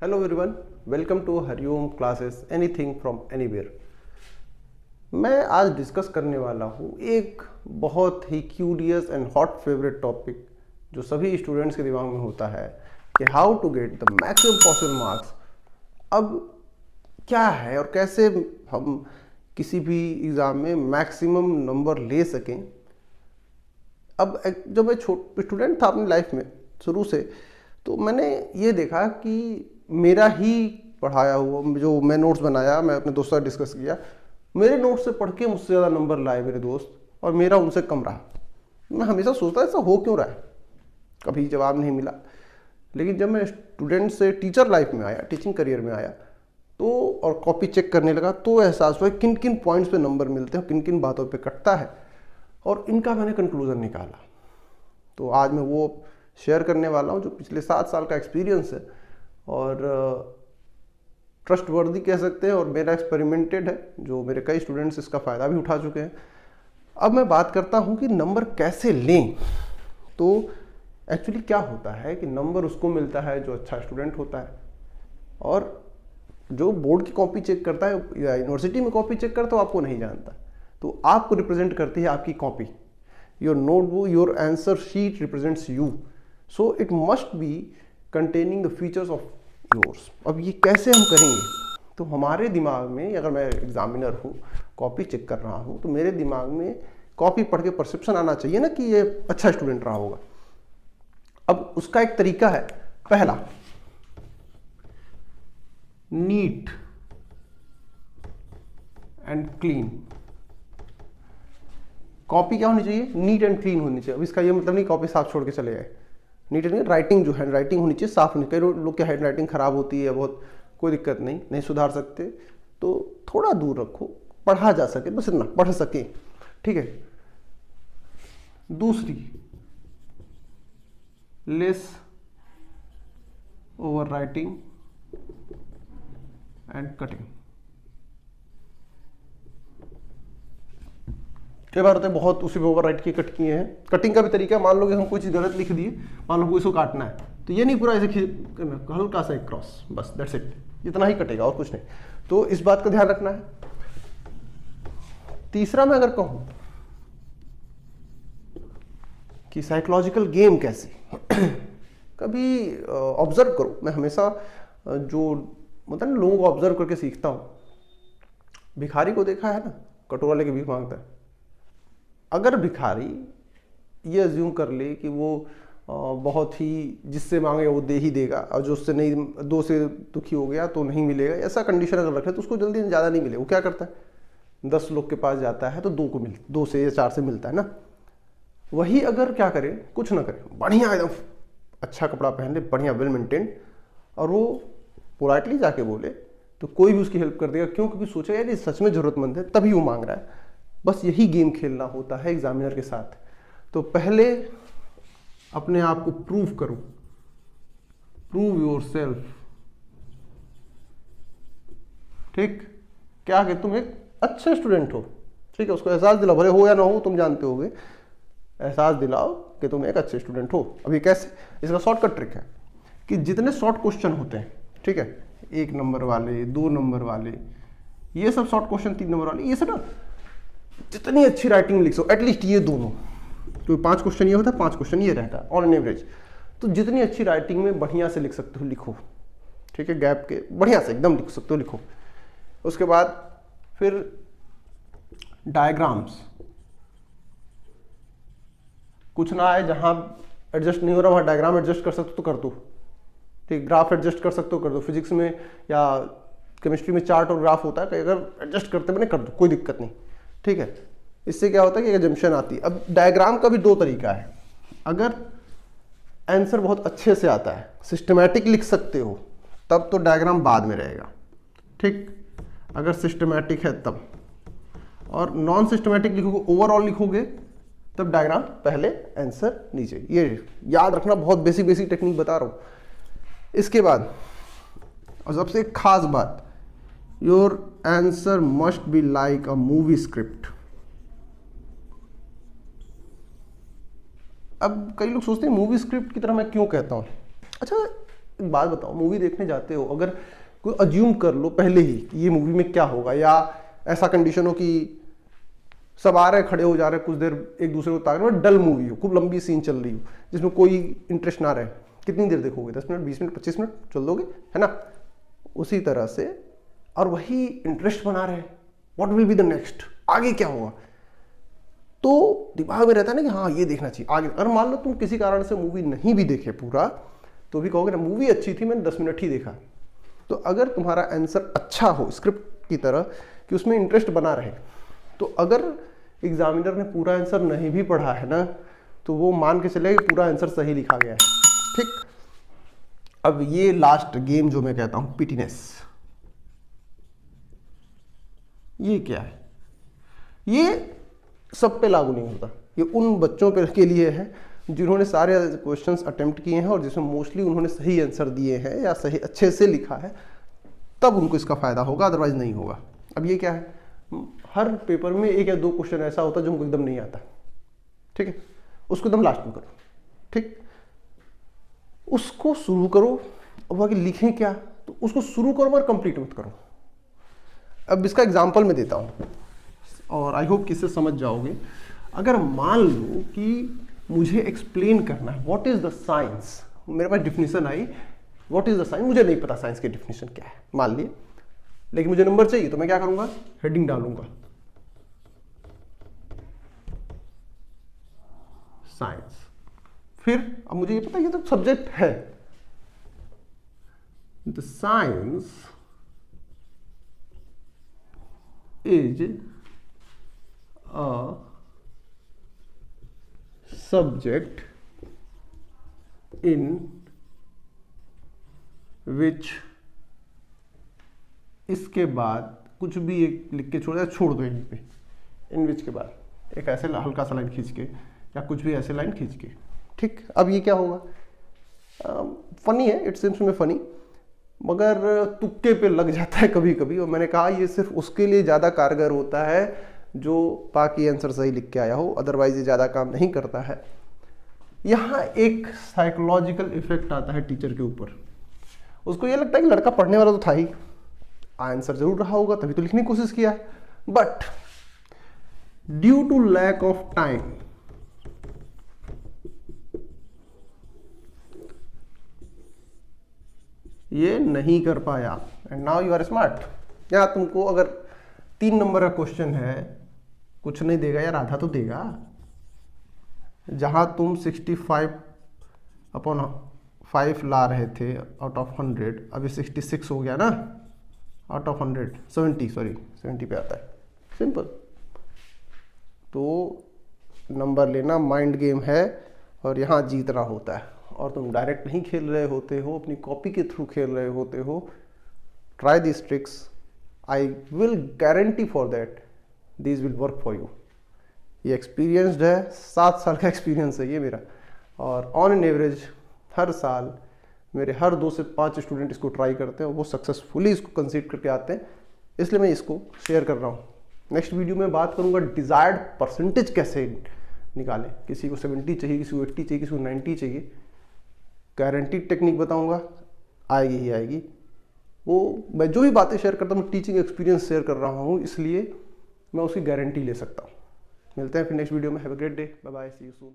Hello everyone, welcome to Hariom classes anything from anywhere. मैं आज discuss करने वाला हूँ एक बहुत ही curious and hot favourite topic जो सभी स्टूडेंट्स के दिमाग में होता है कि how to get the maximum possible marks. अब क्या है और कैसे हम किसी भी एग्ज़ाम में मैक्सिमम नंबर ले सकें। अब जब मैं स्टूडेंट था अपनी लाइफ में शुरू से, तो मैंने ये देखा कि मेरा ही पढ़ाया हुआ जो मैं नोट्स बनाया, मैं अपने दोस्तों से डिस्कस किया, मेरे नोट्स से पढ़ के मुझसे ज़्यादा नंबर लाए मेरे दोस्त और मेरा उनसे कम रहा। मैं हमेशा सोचता ऐसा हो क्यों रहा है, कभी जवाब नहीं मिला। लेकिन जब मैं स्टूडेंट से टीचर लाइफ में आया, टीचिंग करियर में आया, तो और कॉपी चेक करने लगा, तो एहसास हुआ किन किन पॉइंट्स पे नंबर मिलते हैं, किन किन बातों पे कटता है, और इनका मैंने कंक्लूजन निकाला। तो आज मैं वो शेयर करने वाला हूँ जो पिछले 7 साल का एक्सपीरियंस है और ट्रस्ट वर्दी कह सकते हैं, और मेरा एक्सपेरिमेंटेड है, जो मेरे कई स्टूडेंट्स इसका फ़ायदा भी उठा चुके हैं। अब मैं बात करता हूँ कि नंबर कैसे लें। तो एक्चुअली क्या होता है कि नंबर उसको मिलता है जो अच्छा स्टूडेंट होता है, और जो बोर्ड की कॉपी चेक करता है या यूनिवर्सिटी में कॉपी चेक करता है वो आपको नहीं जानता। तो आपको रिप्रेजेंट करती है आपकी copy. Your notebook, your answer sheet represents you, so it must be containing the features of yours. अब ये कैसे हम करेंगे? तो हमारे दिमाग में, अगर मैं एग्जामिनर हूँ, कॉपी चेक कर रहा हूँ, तो मेरे दिमाग में कॉपी पढ़ के परसेप्शन आना चाहिए ना कि ये अच्छा स्टूडेंट रहा होगा। अब उसका एक तरीका है, पहला नीट एंड क्लीन। कॉपी क्या होनी चाहिए? नीट एंड क्लीन होनी चाहिए। अब इसका ये मतलब नहीं कॉपी साफ छोड़ के चले गए। नीट एंड राइटिंग, जो हैंड राइटिंग होनी चाहिए साफ होनी। कई लोग की हैंड राइटिंग खराब होती है बहुत, कोई दिक्कत नहीं सुधार सकते, तो थोड़ा दूर रखो, पढ़ा जा सके, बस इतना पढ़ सके, ठीक है। दूसरी, less over writing and cutting. कई बार होता है बहुत उसी पे ओवर राइट किए, कट किए हैं। कटिंग का भी तरीका, मान लो कि हम कोई चीज़ गलत लिख दिए, मान लो इसको काटना है, तो ये नहीं पूरा ऐसे करना, हल्का सा एक क्रॉस, बस दैट्स इट, इतना ही कटेगा और कुछ नहीं। तो इस बात का ध्यान रखना है। तीसरा, मैं अगर कहूँ कि साइकोलॉजिकल गेम कैसे कभी ऑब्जर्व करो। मैं हमेशा जो मतलब ना लोगों को ऑब्जर्व करके सीखता हूँ। भिखारी को देखा है ना, कटोरा लेके भीख मांगता है। अगर भिखारी ये अज्यूम कर ले कि वो बहुत ही जिससे मांगे वो दे ही देगा, और जो उससे नहीं, 2 से दुखी हो गया तो नहीं मिलेगा, ऐसा कंडीशन अगर रखे तो उसको जल्दी ज़्यादा नहीं मिले। वो क्या करता है, 10 लोग के पास जाता है तो 2 से या 4 से मिलता है ना। वही अगर क्या करे, कुछ ना करे, बढ़िया एकदम अच्छा कपड़ा पहन ले, बढ़िया वेल मेंटेन, और वो पोलाइटली जाके बोले, तो कोई भी उसकी हेल्प कर देगा। क्यों? क्योंकि सोचा यार ये सच में ज़रूरतमंद है, तभी वो मांग रहा है। बस यही गेम खेलना होता है एग्जामिनर के साथ। तो पहले अपने आप को प्रूव करो, प्रूव योर सेल्फ, ठीक, क्या कि तुम एक अच्छे स्टूडेंट हो, ठीक है। उसको एहसास दिलाओ, भले हो या ना हो, तुम जानते होगे, एहसास दिलाओ कि तुम एक अच्छे स्टूडेंट हो। अभी कैसे? इसका शॉर्टकट ट्रिक है कि जितने शॉर्ट क्वेश्चन होते हैं, ठीक है, 1 नंबर वाले, 2 नंबर वाले, ये सब शॉर्ट क्वेश्चन, 3 नंबर वाले, ये सब ना जितनी अच्छी राइटिंग लिख सो, एटलीस्ट ये दोनों, क्योंकि 5 क्वेश्चन ये होता है, 5 क्वेश्चन ये रहता है ऑन एन एवरेज। तो जितनी अच्छी राइटिंग में बढ़िया से लिख सकते हो लिखो, ठीक है, गैप के बढ़िया से एकदम लिख सकते हो लिखो। उसके बाद फिर डायग्राम्स, कुछ ना आए, जहां एडजस्ट नहीं हो रहा वहां डायग्राम एडजस्ट कर सकते हो तो कर दो, ठीक, ग्राफ एडजस्ट कर सकते हो कर दो। फिजिक्स में या केमिस्ट्री में चार्ट और ग्राफ होता है, कहीं अगर एडजस्ट करते बने कर दो, कोई दिक्कत नहीं, ठीक है। इससे क्या होता है कि एजम्पशन आती है। अब डायग्राम का भी 2 तरीका है। अगर आंसर बहुत अच्छे से आता है, सिस्टमैटिक लिख सकते हो, तब तो डायग्राम बाद में रहेगा, ठीक। अगर सिस्टमैटिक है तब, और नॉन सिस्टमैटिक लिखोगे, ओवरऑल लिखोगे, तब डायग्राम पहले, आंसर नीचे। ये याद रखना, बहुत बेसिक बेसिक टेक्निक बता रहा हूं। इसके बाद और सबसे एक खास बात, your answer must be like a movie script. अब कई लोग सोचते हैं मूवी स्क्रिप्ट की तरह मैं क्यों कहता हूँ। अच्छा, एक बात बताओ, मूवी देखने जाते हो, अगर कोई अज्यूम कर लो पहले ही कि ये मूवी में क्या होगा, या ऐसा कंडीशन हो कि सब आ रहे खड़े हो जा रहे कुछ देर एक दूसरे को ताक रहे, डल मूवी हो, खूब लंबी सीन चल रही हो जिसमें कोई इंटरेस्ट ना रहे, कितनी देर देखोगे? 10 मिनट, 20 मिनट, 25 मिनट चल दोगे, है ना? उसी तरह से, और वही इंटरेस्ट बना रहे, what will be the next, आगे क्या होगा, तो दिमाग में रहता है ना कि हाँ ये देखना चाहिए आगे। अगर मान लो तुम किसी कारण से मूवी नहीं भी देखे पूरा, तो भी कहोगे ना मूवी अच्छी थी, मैंने 10 मिनट ही देखा। तो अगर तुम्हारा आंसर अच्छा हो स्क्रिप्ट की तरह कि उसमें इंटरेस्ट बना रहे, तो अगर एग्जामिनर ने पूरा आंसर नहीं भी पढ़ा है ना, तो वो मान के चले कि पूरा आंसर सही लिखा गया है। ठीक, अब ये लास्ट गेम जो मैं कहता हूं पिटीनेस, ये क्या है? ये सब पे लागू नहीं होता, ये उन बच्चों पे के लिए है जिन्होंने सारे क्वेश्चंस अटेम्प्ट किए हैं और जिसमें मोस्टली उन्होंने सही आंसर दिए हैं या सही अच्छे से लिखा है, तब उनको इसका फायदा होगा, अदरवाइज नहीं होगा। अब ये क्या है, हर पेपर में 1 या 2 क्वेश्चन ऐसा होता है जो उनको एकदम नहीं आता, ठीक है, उसको एकदम लास्ट में करो, ठीक, उसको शुरू करो। अब आगे लिखें क्या, तो उसको शुरू करो मगर कंप्लीट मत करो। अब इसका एग्जांपल मैं देता हूं और आई होप कि इससे समझ जाओगे। अगर मान लो कि मुझे एक्सप्लेन करना है व्हाट इज द साइंस, मेरे पास डिफिनेशन आई, व्हाट इज द साइंस, मुझे नहीं पता साइंस की डिफिनेशन क्या है मान लिए, लेकिन मुझे नंबर चाहिए, तो मैं क्या करूंगा, हेडिंग डालूंगा साइंस। फिर अब मुझे ये पता है ये तो सब्जेक्ट है, the science is a subject in which, इसके बाद कुछ भी एक लिख के छोड़ दो यहीं पे, इन विच के बाद एक ऐसे हल्का सा लाइन खींच के या कुछ भी ऐसे लाइन खींच के, ठीक। अब ये क्या होगा, फनी है, इट सीम्स में फनी, मगर तुक्के पे लग जाता है कभी कभी, और मैंने कहा ये सिर्फ उसके लिए ज़्यादा कारगर होता है जो बाकी आंसर सही लिख के आया हो, अदरवाइज ये ज़्यादा काम नहीं करता है। यहाँ एक साइकोलॉजिकल इफेक्ट आता है टीचर के ऊपर, उसको ये लगता है कि लड़का पढ़ने वाला तो था ही, आंसर जरूर रहा होगा तभी तो लिखने की कोशिश किया, but due to lack of time ये नहीं कर पाया, and now you are smart. यहाँ तुमको अगर 3 नंबर का क्वेश्चन है, कुछ नहीं देगा यार, आधा तो देगा। जहां तुम 65/5 ला रहे थे आउट ऑफ 100, अभी 66 हो गया ना आउट ऑफ 100, 70 पे आता है, सिंपल। तो नंबर लेना माइंड गेम है और यहाँ जीतना होता है, और तुम डायरेक्ट नहीं खेल रहे होते हो, अपनी कॉपी के थ्रू खेल रहे होते हो। Try this tricks, I will guarantee for that this will work for you. ये एक्सपीरियंसड है, 7 साल का एक्सपीरियंस है ये मेरा, और ऑन एन एवरेज हर साल मेरे हर 2 से 5 स्टूडेंट इसको ट्राई करते हैं और वो सक्सेसफुली इसको कंसीड करके आते हैं, इसलिए मैं इसको शेयर कर रहा हूँ। नेक्स्ट वीडियो में बात करूँगा डिजायर्ड परसेंटेज कैसे निकालें, किसी को 70 चाहिए, किसी को 80 चाहिए, किसी को 90 चाहिए, गारंटीड टेक्निक बताऊँगा, आएगी ही आएगी। वो मैं जो भी बातें शेयर करता हूँ टीचिंग एक्सपीरियंस शेयर कर रहा हूँ, इसलिए मैं उसकी गारंटी ले सकता हूँ। मिलते हैं फिर नेक्स्ट वीडियो में। Have a great day, bye bye, see you soon.